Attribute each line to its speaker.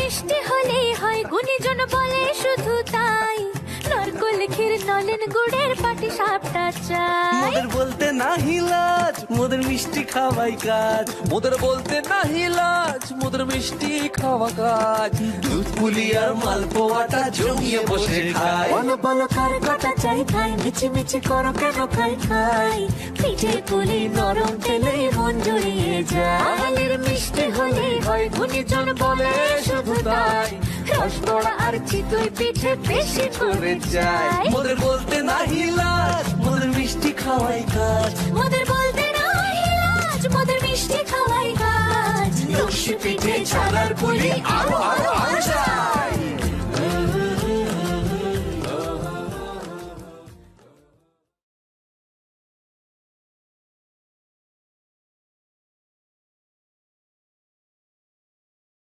Speaker 1: মিষ্টি হলেই হয় গুণীজন বলে শুধু তাই নরকোল ক্ষীর নলেন গুড়ের পাটি সাপটা চাই
Speaker 2: মোদের বলতে নাহি লাজ মোদের মিষ্টি খাওয়াই কাজ
Speaker 3: মোদের বলতে নাহি লাজ মোদের মিষ্টি খাওয়া কাজ
Speaker 2: দুধ পুলি আর মালপোয়াটা জমিয়ে বসে খায়
Speaker 1: বলো বলো কার কটা চাই খাই মিছি মিছি করো কেন খাই খাই পিঠে পুলি নরম তেলে মন জড়িয়ে যায় বাঙালির মিষ্টি হলেই হয় গুণীজন বলে শুধু তাই রসবড়া আর চিতই পিঠে বেশি করে চাই
Speaker 2: মোদের বলতে নাহি লাজ মোদের মিষ্টি খাওয়াই কাজ
Speaker 1: মোদের বলতে নাই লাজ মোদের মিষ্টি খাওয়াই কাজ
Speaker 2: লস্যি পিঠে ছানার পুলি আরো আরো